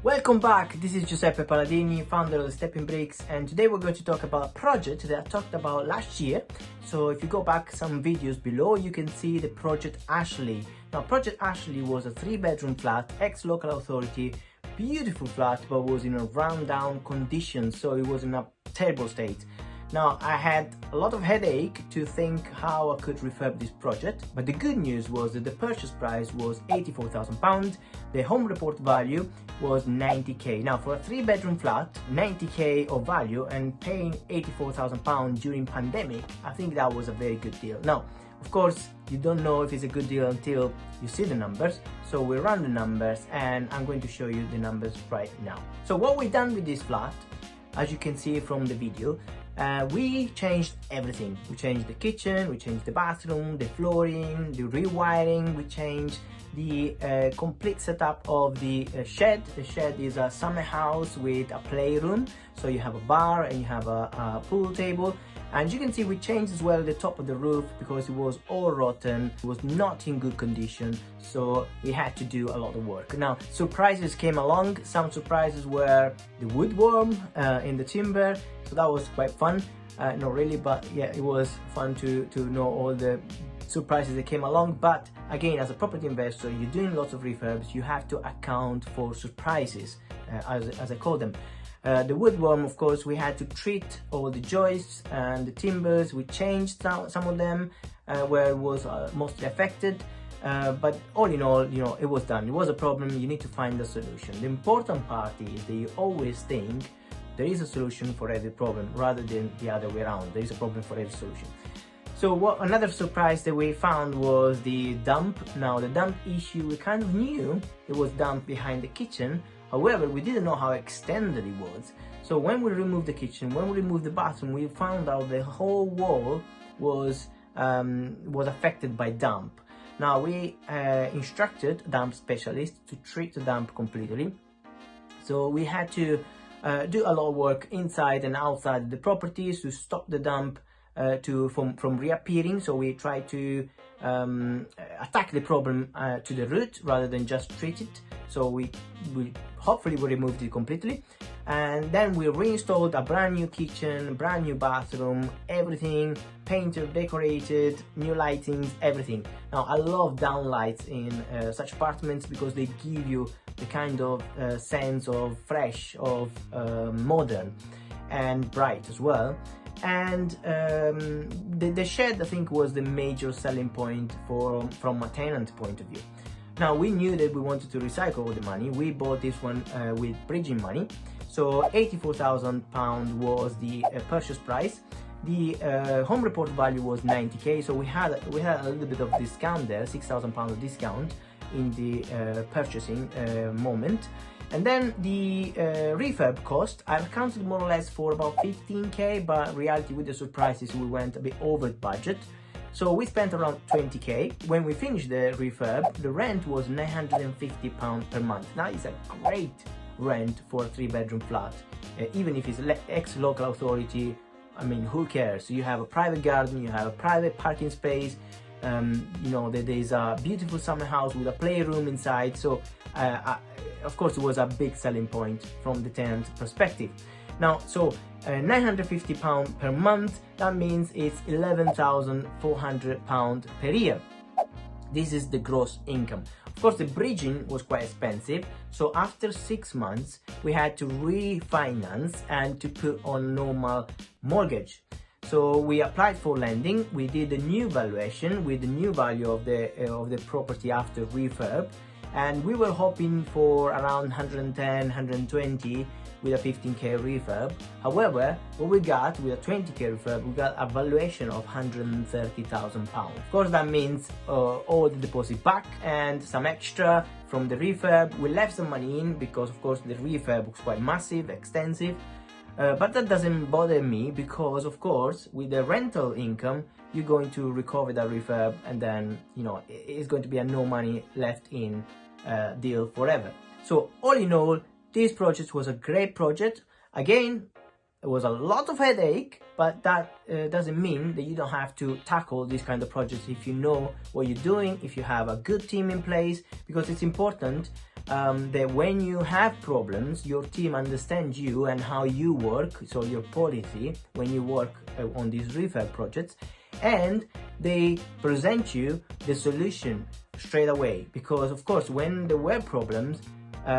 Welcome back, this is Giuseppe Palladini, founder of the Stepping Bricks, and today we're going to talk about a project that I talked about last year. So if you go back some videos below, you can see the Project Ashley. Now Project Ashley was a 3-bedroom flat, ex-local authority, beautiful flat, but was in a run-down condition, so it was in a terrible state. Now I had a lot of headache to think how I could refurb this project, but the good news was that the purchase price was £84,000, the home report value was 90k. Now for a 3-bedroom flat, 90k of value and paying £84,000 during pandemic, I think that was a very good deal. Now of course you don't know if it's a good deal until you see the numbers, so we run the numbers and I'm going to show you the numbers right now. So what we've done with this flat, as you can see from the video, we changed everything. We changed the kitchen, we changed the bathroom, the flooring, the rewiring, we changed the complete setup of the shed. The shed is a summer house with a playroom, so you have a bar and you have a pool table. And you can see we changed as well the top of the roof because it was all rotten, it was not in good condition, so we had to do a lot of work. Now surprises came along. Some surprises were the woodworm in the timber, so that was quite fun. Not really, but yeah, it was fun to know all the surprises that came along. But again, as a property investor, you're doing lots of refurbs, you have to account for surprises, as I call them. The woodworm, of course, we had to treat all the joists and the timbers. We changed some of them where it was mostly affected, but all in all, you know, it was done. It was a problem, you need to find a solution. The important part is that you always think there is a solution for every problem rather than the other way around. There is a problem for every solution. So another surprise that we found was the dump. Now the dump issue, we kind of knew it was dumped behind the kitchen. However, we didn't know how extended it was. So when we removed the kitchen, when we removed the bathroom, we found out the whole wall was affected by damp. Now we instructed damp specialists to treat the damp completely. So we had to do a lot of work inside and outside the properties to stop the damp from reappearing. So we tried to attack the problem to the root rather than just treat it. So we hopefully removed it completely, and then we reinstalled a brand new kitchen, brand new bathroom, everything painted, decorated, new lightings, everything. Now I love downlights in such apartments because they give you the kind of sense of fresh, of modern and bright as well. And the shed, I think, was the major selling point from a tenant point of view. Now we knew that we wanted to recycle all the money. We bought this one with bridging money, so £84,000 was the purchase price. The home report value was 90k, so we had a little bit of discount there, £6,000 of discount in the purchasing moment. And then the refurb cost, I've accounted more or less for about 15k, but in reality with the surprises we went a bit over budget. So we spent around 20k. When we finished the refurb, the rent was £950 per month. Now it's a great rent for a 3-bedroom flat, even if it's ex-local authority. I mean, who cares? You have a private garden, you have a private parking space, you know, there's a beautiful summer house with a playroom inside. So of course it was a big selling point from the tenant perspective. Now, so £950 per month, that means it's £11,400 per year. This is the gross income. Of course, the bridging was quite expensive, so after 6 months we had to refinance and to put on normal mortgage. So we applied for lending, we did a new valuation with the new value of the property after refurb, and we were hoping for around 110, 120 with a 15k refurb. However, what we got with a 20k refurb, we got a valuation of £130,000. Of course, that means all the deposit back and some extra from the refurb. We left some money in because, of course, the refurb was quite massive, extensive. But that doesn't bother me because, of course, with the rental income, you're going to recover that refurb, and then, you know, it's going to be a no money left in deal forever. So all in all, this project was a great project. Again, it was a lot of headache, but that doesn't mean that you don't have to tackle these kind of projects if you know what you're doing, if you have a good team in place, because it's important that when you have problems, your team understands you and how you work, so your policy when you work on these refurb projects, and they present you the solution straight away. Because of course, when there were problems,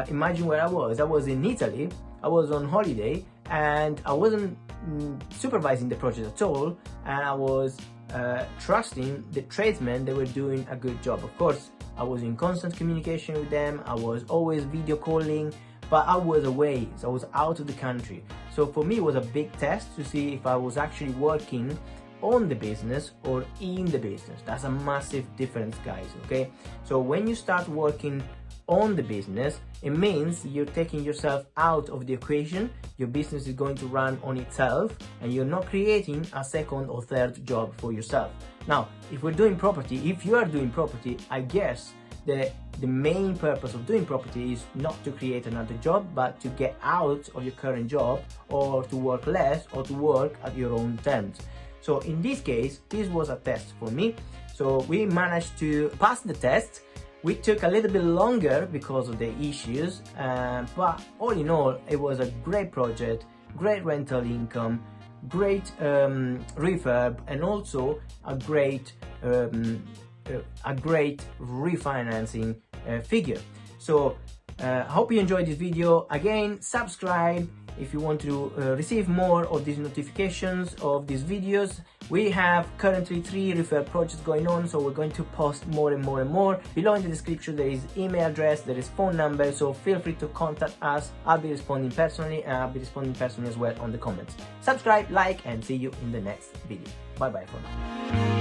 imagine where I was in Italy, I was on holiday, and I wasn't supervising the project at all, and I was trusting the tradesmen. They were doing a good job. Of course, I was in constant communication with them, I was always video calling, but I was away, so I was out of the country. So for me, it was a big test to see if I was actually working on the business or in the business. That's a massive difference, guys, okay? So when you start working on the business, it means you're taking yourself out of the equation. Your business is going to run on itself, and you're not creating a second or third job for yourself. Now, if we're doing property, if you are doing property, I guess the main purpose of doing property is not to create another job, but to get out of your current job, or to work less, or to work at your own terms. So in this case, this was a test for me. So we managed to pass the test. We took a little bit longer because of the issues, but all in all, it was a great project, great rental income, great refurb, and also a great refinancing figure. So hope you enjoyed this video. Again, subscribe if you want to receive more of these notifications of these videos. We have currently 3 refurb projects going on, so we're going to post more and more and more. Below in the description there is email address, there is phone number, so feel free to contact us. I'll be responding personally, and I'll be responding personally as well on the comments. Subscribe, like, and see you in the next video. Bye bye for now.